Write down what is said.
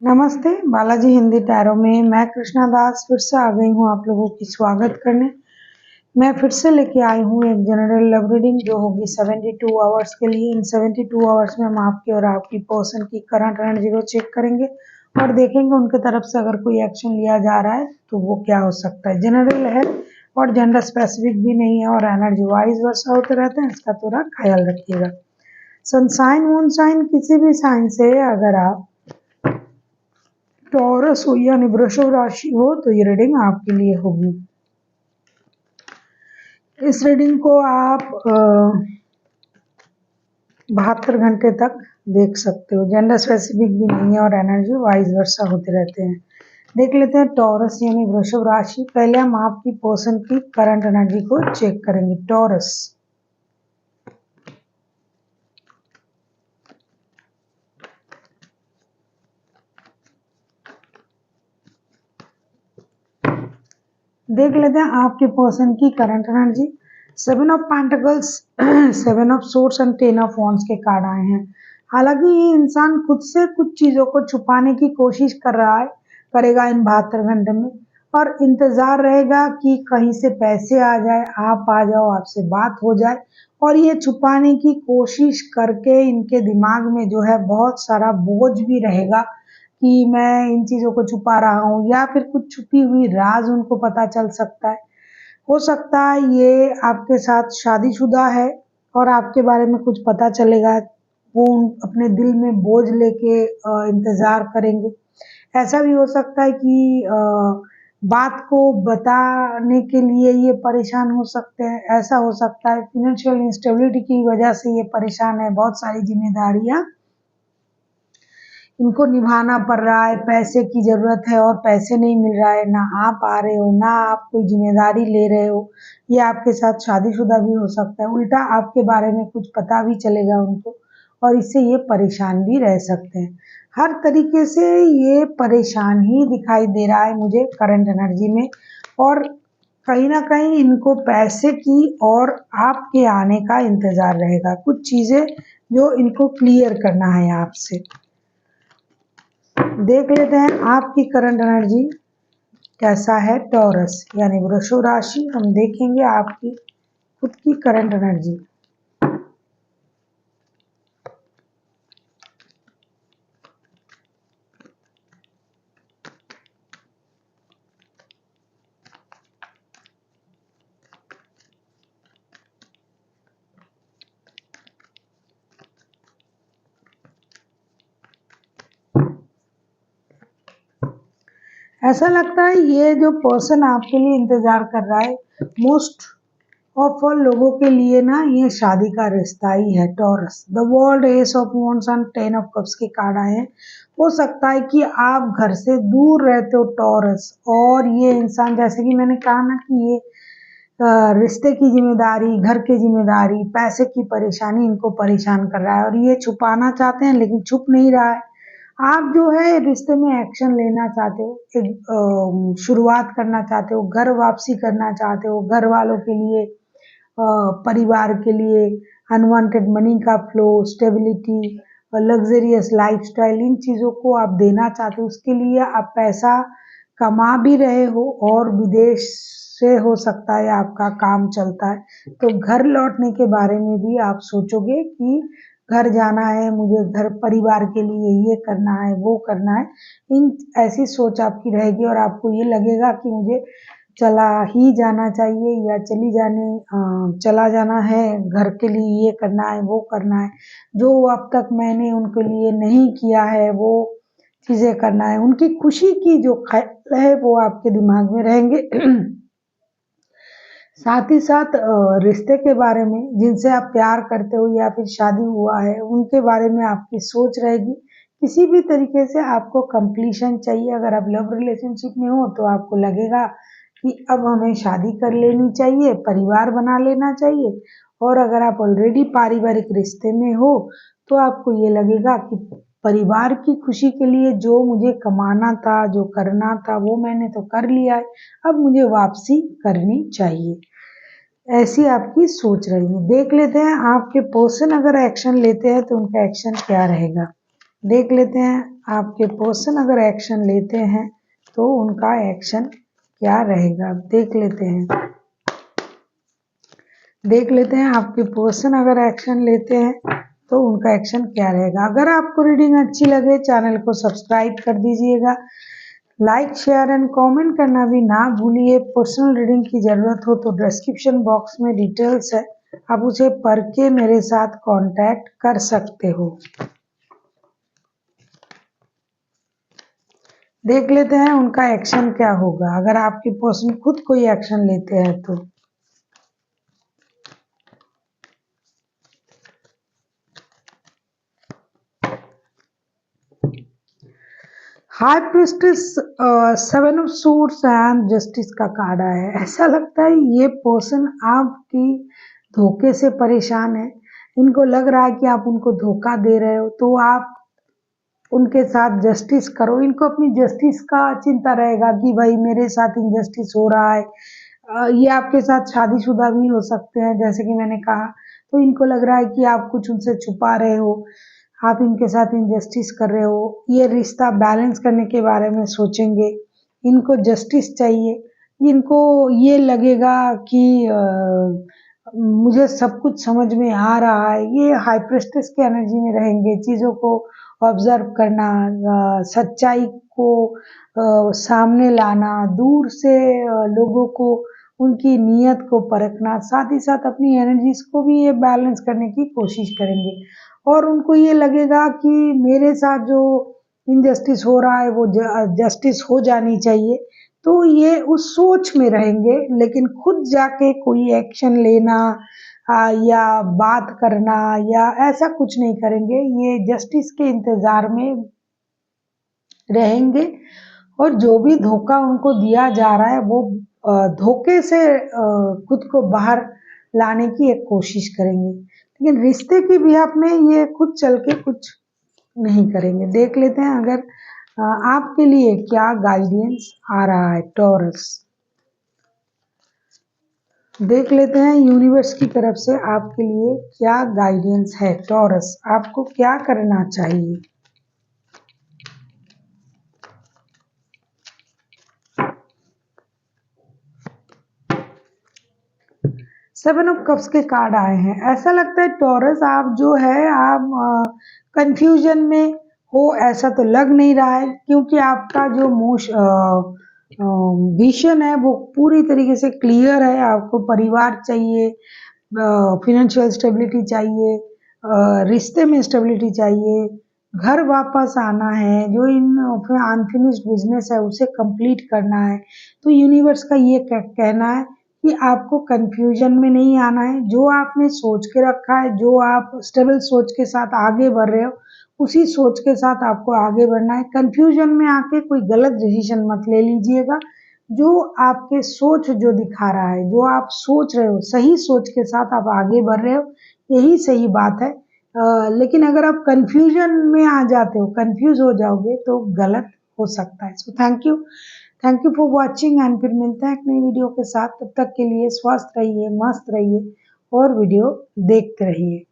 नमस्ते, बालाजी हिंदी टैरो में मैं कृष्णा दास फिर से आ गई हूँ आप लोगों की स्वागत करने। मैं फिर से लेके आई हूँ एक जनरल लव रीडिंग जो होगी 72 आवर्स के लिए। इन 72 आवर्स में हम आपकी और आपकी पर्सन की करंट एनर्जी को चेक करेंगे और देखेंगे उनके तरफ से अगर कोई एक्शन लिया जा रहा है तो वो क्या हो सकता है। जनरल है और जेंडर स्पेसिफिक भी नहीं है और एनर्जी वाइज वर्षा होते रहते हैं, इसका थोड़ा ख्याल रखिएगा। सनसाइन मून साइन किसी भी साइन से अगर आप टॉरस हो यानी वृषभ राशि हो तो ये रीडिंग आपके लिए होगी। इस रीडिंग को आप 72 घंटे तक देख सकते हो। जेंडर स्पेसिफिक भी नहीं है और एनर्जी वाइज वर्षा होते रहते हैं। देख लेते हैं टॉरस यानी वृषभ राशि। पहले हम आपकी पर्सन की करंट एनर्जी को चेक करेंगे। टॉरस, देख लेते हैं आपके पर्सन की current energy. 7 of pentacles, 7 of swords and 10 of wands के कार्ड आए हैं। हालांकि ये इंसान खुद से कुछ चीजों को छुपाने की कोशिश कर रहा है, करेगा इन 72 घंटे में, और इंतजार रहेगा कि कहीं से पैसे आ जाए, आप आ जाओ, आपसे बात हो जाए। और ये छुपाने की कोशिश करके इनके दिमाग में जो है बहुत सारा बोझ भी रहेगा कि मैं इन चीज़ों को छुपा रहा हूँ, या फिर कुछ छुपी हुई राज उनको पता चल सकता है। हो सकता है ये आपके साथ शादीशुदा है और आपके बारे में कुछ पता चलेगा, वो अपने दिल में बोझ लेके इंतज़ार करेंगे। ऐसा भी हो सकता है कि बात को बताने के लिए ये परेशान हो सकते हैं। ऐसा हो सकता है फाइनेंशियल इंस्टेबिलिटी की वजह से ये परेशान है, बहुत सारी जिम्मेदारियाँ इनको निभाना पड़ रहा है, पैसे की ज़रूरत है और पैसे नहीं मिल रहा है, ना आप आ रहे हो, ना आप कोई ज़िम्मेदारी ले रहे हो। ये आपके साथ शादीशुदा भी हो सकता है। उल्टा आपके बारे में कुछ पता भी चलेगा उनको और इससे ये परेशान भी रह सकते हैं। हर तरीके से ये परेशान ही दिखाई दे रहा है मुझे करंट एनर्जी में, और कहीं न कहीं इनको पैसे की और आपके आने का इंतज़ार रहेगा। कुछ चीज़ें जो इनको क्लियर करना है आपसे। देख लेते हैं आपकी करंट एनर्जी कैसा है। टॉरस यानी वृषभ राशि, हम देखेंगे आपकी खुद की करंट एनर्जी। ऐसा लगता है ये जो पर्सन आपके लिए इंतजार कर रहा है, मोस्ट ऑफ ऑल लोगों के लिए ना ये शादी का रिश्ता ही है। Taurus, the world, S of wands and 10 of cups के कार्ड आए हैं। हो सकता है कि आप घर से दूर रहते हो टॉरस, और ये इंसान, जैसे कि मैंने कहा ना कि ये रिश्ते की जिम्मेदारी, घर की जिम्मेदारी, पैसे की परेशानी इनको परेशान कर रहा है और ये छुपाना चाहते हैं लेकिन छुप नहीं रहा है। आप जो है रिश्ते में एक्शन लेना चाहते हो, एक शुरुआत करना चाहते हो, घर वापसी करना चाहते हो, घर वालों के लिए, परिवार के लिए अनवांटेड मनी का फ्लो, स्टेबिलिटी, लग्जरियस लाइफस्टाइल, इन चीज़ों को आप देना चाहते हो। उसके लिए आप पैसा कमा भी रहे हो और विदेश से हो सकता है आपका काम चलता है, तो घर लौटने के बारे में भी आप सोचोगे कि घर जाना है मुझे, घर परिवार के लिए ये करना है, वो करना है। इन ऐसी सोच आपकी रहेगी और आपको ये लगेगा कि मुझे चला ही जाना चाहिए या चला जाना है, घर के लिए ये करना है, वो करना है, जो अब तक मैंने उनके लिए नहीं किया है वो चीज़ें करना है। उनकी खुशी की जो ख्याल है वो आपके दिमाग में रहेंगे। साथ ही साथ रिश्ते के बारे में, जिनसे आप प्यार करते हो या फिर शादी हुआ है, उनके बारे में आपकी सोच रहेगी। किसी भी तरीके से आपको कंप्लीशन चाहिए। अगर आप लव रिलेशनशिप में हो तो आपको लगेगा कि अब हमें शादी कर लेनी चाहिए, परिवार बना लेना चाहिए। और अगर आप ऑलरेडी पारिवारिक रिश्ते में हो तो आपको ये लगेगा कि परिवार की खुशी के लिए जो मुझे कमाना था, जो करना था, वो मैंने तो कर लिया है, अब मुझे वापसी करनी चाहिए। ऐसी आपकी सोच रहेगी। देख लेते हैं आपके पर्सन अगर एक्शन लेते हैं तो उनका एक्शन क्या रहेगा। देख लेते हैं आपके पर्सन अगर एक्शन लेते हैं तो उनका एक्शन क्या रहेगा, देख लेते हैं। देख लेते हैं आपके पर्सन अगर एक्शन लेते हैं तो उनका एक्शन क्या रहेगा। अगर आपको रीडिंग अच्छी लगे चैनल को सब्सक्राइब कर दीजिएगा, लाइक शेयर एंड कमेंट करना भी ना भूलिए। पर्सनल रीडिंग की ज़रूरत हो तो डिस्क्रिप्शन बॉक्स में डिटेल्स है, आप उसे पढ़ के मेरे साथ कांटेक्ट कर सकते हो। देख लेते हैं उनका एक्शन क्या होगा अगर आपके पर्सन खुद कोई एक्शन लेते हैं तो। High priestess, seven of suits and justice का कार्ड आया है। ऐसा लगता है ये पर्सन आपकी धोखे से परेशान है, इनको लग रहा है कि आप उनको धोखा दे रहे हो, तो आप उनके साथ जस्टिस करो। इनको अपनी जस्टिस का चिंता रहेगा कि भाई मेरे साथ इनजस्टिस हो रहा है। ये आपके साथ शादीशुदा भी हो सकते हैं जैसे कि मैंने कहा, तो इनको लग रहा है कि आप कुछ उनसे छुपा रहे हो, आप इनके साथ इनजस्टिस कर रहे हो। ये रिश्ता बैलेंस करने के बारे में सोचेंगे, इनको जस्टिस चाहिए। इनको ये लगेगा कि मुझे सब कुछ समझ में आ रहा है। ये हाई प्रीस्टेस की एनर्जी में रहेंगे, चीज़ों को ऑब्जर्व करना, सच्चाई को सामने लाना, दूर से लोगों को उनकी नीयत को परखना, साथ ही साथ अपनी एनर्जीज को भी ये बैलेंस करने की कोशिश करेंगे। और उनको ये लगेगा कि मेरे साथ जो इनजस्टिस हो रहा है वो जस्टिस हो जानी चाहिए, तो ये उस सोच में रहेंगे। लेकिन खुद जाके कोई एक्शन लेना या बात करना या ऐसा कुछ नहीं करेंगे, ये जस्टिस के इंतज़ार में रहेंगे। और जो भी धोखा उनको दिया जा रहा है वो धोखे से खुद को बाहर लाने की एक कोशिश करेंगे, लेकिन रिश्ते की बिहाफ में ये खुद चल के कुछ नहीं करेंगे। देख लेते हैं अगर आपके लिए क्या गाइडेंस आ रहा है टॉरस। देख लेते हैं यूनिवर्स की तरफ से आपके लिए क्या गाइडेंस है टॉरस, आपको क्या करना चाहिए। सेवन ऑफ कप्स के कार्ड आए हैं। ऐसा लगता है टॉरस आप जो है आप कंफ्यूजन में हो, ऐसा तो लग नहीं रहा है, क्योंकि आपका जो विजन है वो पूरी तरीके से क्लियर है। आपको परिवार चाहिए, फिनेंशियल स्टेबिलिटी चाहिए, रिश्ते में स्टेबिलिटी चाहिए, घर वापस आना है, जो इन अनफिनिश्ड बिजनेस है उसे कंप्लीट करना है। तो यूनिवर्स का ये कहना है कि आपको कंफ्यूजन में नहीं आना है। जो आपने सोच के रखा है, जो आप स्टेबल सोच के साथ आगे बढ़ रहे हो, उसी सोच के साथ आपको आगे बढ़ना है। कंफ्यूजन में आके कोई गलत डिसीजन मत ले लीजिएगा। जो आपके सोच जो दिखा रहा है, जो आप सोच रहे हो, सही सोच के साथ आप आगे बढ़ रहे हो, यही सही बात है। लेकिन अगर आप कंफ्यूजन में आ जाते हो, कंफ्यूज हो जाओगे तो गलत हो सकता है। So thank you for watching and फिर मिलते हैं एक नई वीडियो के साथ। तब तक के लिए स्वस्थ रहिए, मस्त रहिए और वीडियो देखते रहिए।